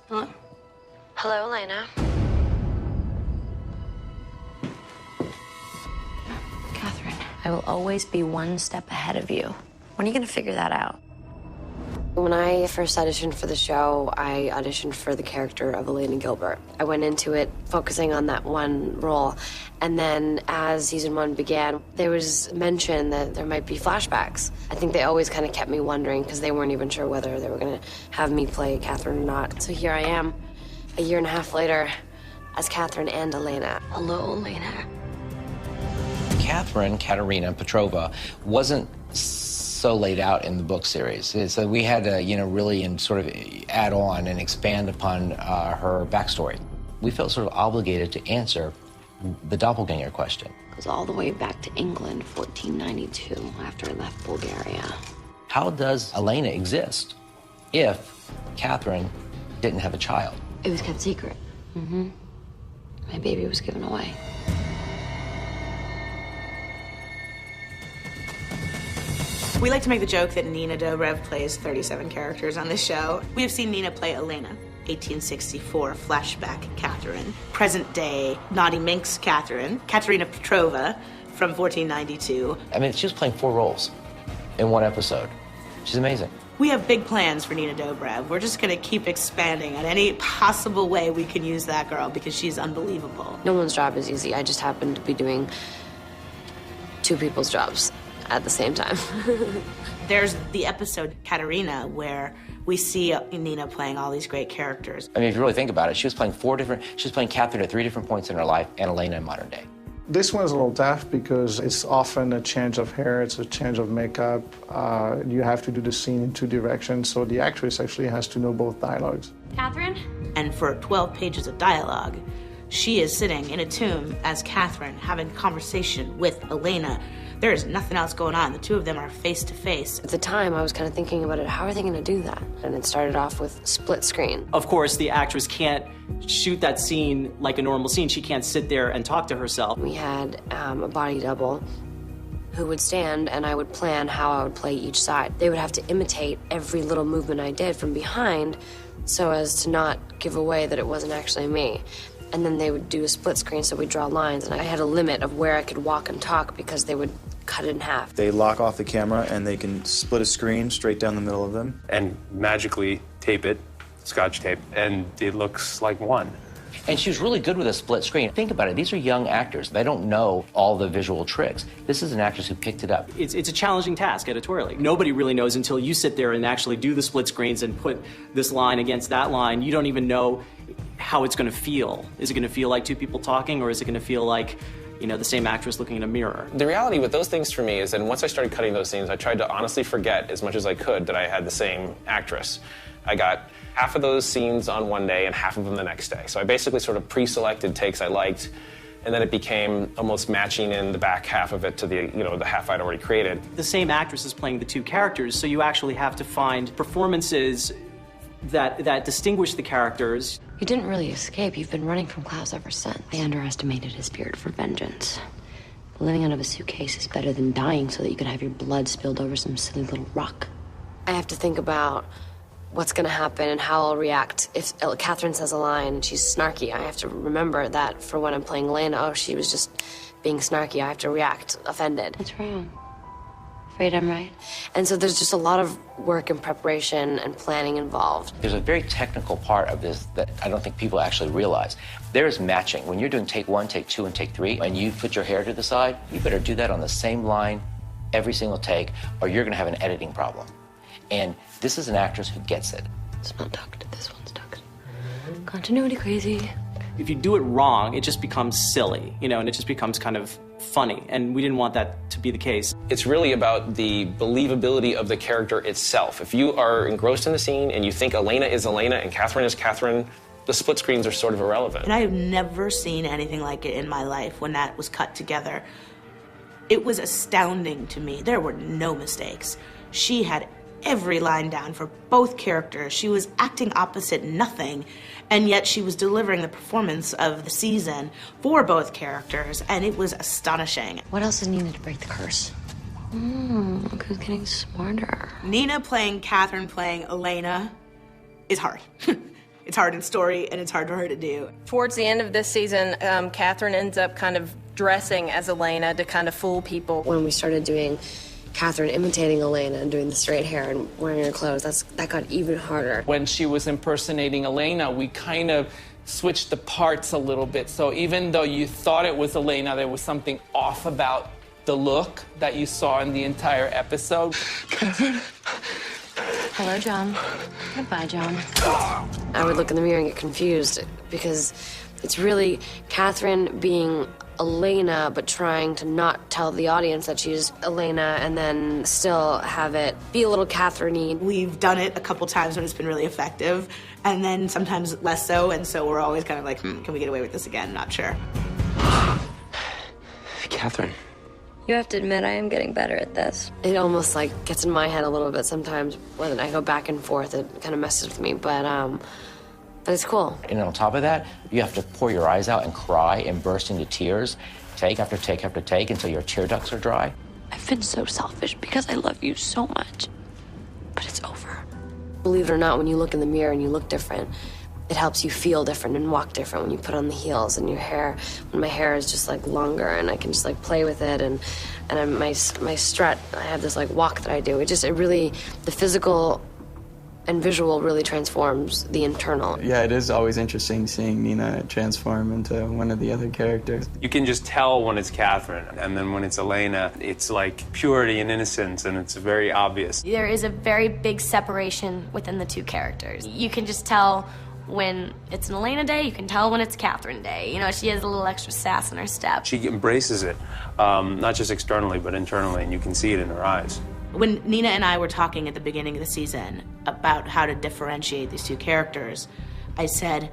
Hello? Hello, Elena. Katherine, I will always be one step ahead of you. When are you going to figure that out? When I first auditioned for the show, I auditioned for the character of Elena Gilbert. I went into it focusing on that one role. And then as season 1 began, there was mention that there might be flashbacks. I think they always kind of kept me wondering because they weren't even sure whether they were going to have me play Katherine or not. So here I am, a year and a half later, as Katherine and Elena. Hello, Elena. Katherine, Katerina Petrova, wasn't so laid out in the book series. So we had to, really sort of add on and expand upon her backstory. We felt sort of obligated to answer the doppelganger question. Goes all the way back to England, 1492, after I left Bulgaria. How does Elena exist if Katherine didn't have a child? It was kept secret. My baby was given away. We like to make the joke that Nina Dobrev plays 37 characters on this show. We have seen Nina play Elena, 1864 flashback Katherine, present day Naughty Minx Katherine, Katerina Petrova from 1492. I mean, she was playing 4 roles in one episode. She's amazing. We have big plans for Nina Dobrev. We're just gonna keep expanding on any possible way we can use that girl because she's unbelievable. No one's job is easy. I just happen to be doing 2 people's jobs at the same time. There's the episode Katerina where we see Nina playing all these great characters. I mean, if you really think about it, she was playing Katherine at 3 different points in her life and Elena in modern day. This one's a little tough because it's often a change of hair, it's a change of makeup. You have to do the scene in 2 directions, so the actress actually has to know both dialogues. Katherine? And for 12 pages of dialogue, she is sitting in a tomb as Katherine having a conversation with Elena. There is nothing else going on. The 2 of them are face to face. At the time, I was kind of thinking about it, how are they going to do that? And it started off with split screen. Of course, the actress can't shoot that scene like a normal scene. She can't sit there and talk to herself. We had a body double who would stand, and I would plan how I would play each side. They would have to imitate every little movement I did from behind so as to not give away that it wasn't actually me. And then they would do a split screen, so we'd draw lines, and I had a limit of where I could walk and talk because they would cut it in half. They lock off the camera and they can split a screen straight down the middle of them. And magically tape it, Scotch tape, and it looks like one. And she was really good with a split screen. Think about it, these are young actors. They don't know all the visual tricks. This is an actress who picked it up. It's a challenging task editorially. Nobody really knows until you sit there and actually do the split screens and put this line against that line. You don't even know how it's going to feel. Is it going to feel like 2 people talking, or is it going to feel like, the same actress looking in a mirror? The reality with those things for me is that once I started cutting those scenes, I tried to honestly forget as much as I could that I had the same actress. I got half of those scenes on one day and half of them the next day. So I basically sort of pre-selected takes I liked, and then it became almost matching in the back half of it to the, the half I'd already created. The same actress is playing the 2 characters, so you actually have to find performances that distinguish the characters. You didn't really escape. You've been running from Klaus ever since. They underestimated his spirit for vengeance. Living out of a suitcase is better than dying so that you can have your blood spilled over some silly little rock. I have to think about what's going to happen and how I'll react. If Katherine says a line and she's snarky, I have to remember that for when I'm playing Elena, she was just being snarky. I have to react offended. What's wrong? Afraid I'm right? And so there's just a lot of work and preparation and planning involved. There's a very technical part of this that I don't think people actually realize. There is matching. When you're doing take 1, take 2, and take 3, and you put your hair to the side, you better do that on the same line every single take, or you're going to have an editing problem. And this is an actress who gets it. It's not tucked. This one's tucked. Continuity crazy. If you do it wrong, it just becomes silly, and it just becomes kind of funny, and we didn't want that to be the case. It's really about the believability of the character itself. If you are engrossed in the scene and you think Elena is Elena and Katherine is Katherine, the split screens are sort of irrelevant. And I have never seen anything like it in my life when that was cut together. It was astounding to me. There were no mistakes. She had every line down for both characters. She was acting opposite nothing, and yet she was delivering the performance of the season for both characters, and it was astonishing. What else is needed to break the curse? Look who's getting smarter. Nina playing Katherine playing Elena is hard. It's hard in story, and it's hard for her to do. Towards the end of this season, Katherine ends up kind of dressing as Elena to kind of fool people. When we started doing Katherine imitating Elena and doing the straight hair and wearing her clothes, that got even harder. When she was impersonating Elena, we kind of switched the parts a little bit. So even though you thought it was Elena, there was something off about the look that you saw in the entire episode. Katherine. Hello, John. Goodbye, John. I would look in the mirror and get confused because it's really Katherine being Elena, but trying to not tell the audience that she's Elena and then still have it be a little Katherine-y. We've done it a couple times when it's been really effective, and then sometimes less so, and so we're always kind of like, can we get away with this again? Not sure. Katherine. You have to admit, I am getting better at this. It almost like gets in my head a little bit sometimes. When I go back and forth, it kind of messes with me, but it's cool. And on top of that, you have to pour your eyes out and cry and burst into tears, take after take after take until your tear ducts are dry. I've been so selfish because I love you so much, but it's over. Believe it or not, when you look in the mirror and you look different, it helps you feel different and walk different when you put on the heels and your hair. When my hair is just like longer and I can just like play with it and my strut, I have this like walk that I do. It really, the physical and visual really transforms the internal. Yeah, it is always interesting seeing Nina transform into one of the other characters. You can just tell when it's Katherine, and then when it's Elena, it's like purity and innocence, and it's very obvious. There is a very big separation within the two characters. You can just tell when it's an Elena day, you can tell when it's Katherine day. You know, she has a little extra sass in her step. She embraces it, not just externally, but internally, and you can see it in her eyes. When Nina and I were talking at the beginning of the season about how to differentiate these two characters, I said,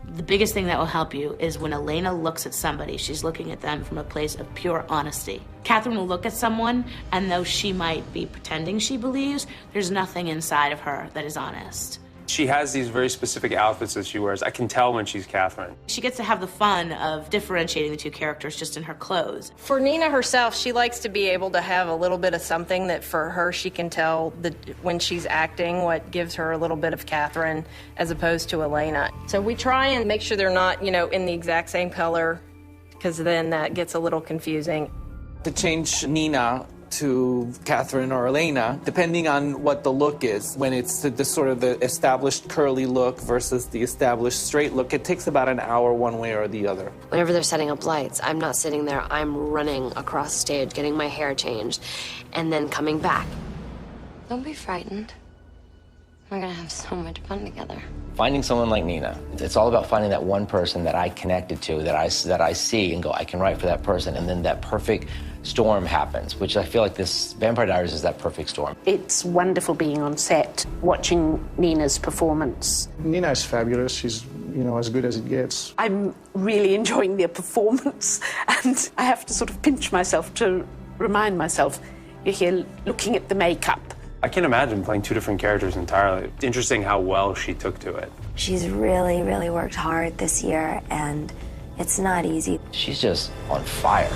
the biggest thing that will help you is when Elena looks at somebody, she's looking at them from a place of pure honesty. Katherine will look at someone, and though she might be pretending she believes, there's nothing inside of her that is honest. She has these very specific outfits that she wears. I can tell when she's Katherine. She gets to have the fun of differentiating the two characters just in her clothes. For Nina herself, she likes to be able to have a little bit of something that for her she can tell when she's acting what gives her a little bit of Katherine as opposed to Elena. So we try and make sure they're not, you know, in the exact same color, because then that gets a little confusing. To change Nina to Katherine or Elena, depending on what the look is. When it's the sort of the established curly look versus the established straight look, it takes about an hour one way or the other. Whenever they're setting up lights, I'm not sitting there, I'm running across stage, getting my hair changed, and then coming back. Don't be frightened. We're gonna have so much fun together. Finding someone like Nina, it's all about finding that one person that I connected to, that I see and go, I can write for that person, and then that perfect storm happens, which I feel like this Vampire Diaries is that perfect storm. It's wonderful being on set, watching Nina's performance. Nina is fabulous. She's, you know, as good as it gets. I'm really enjoying their performance, and I have to sort of pinch myself to remind myself, you're here looking at the makeup. I can't imagine playing two different characters entirely. It's interesting how well she took to it. She's really, really worked hard this year, and it's not easy. She's just on fire.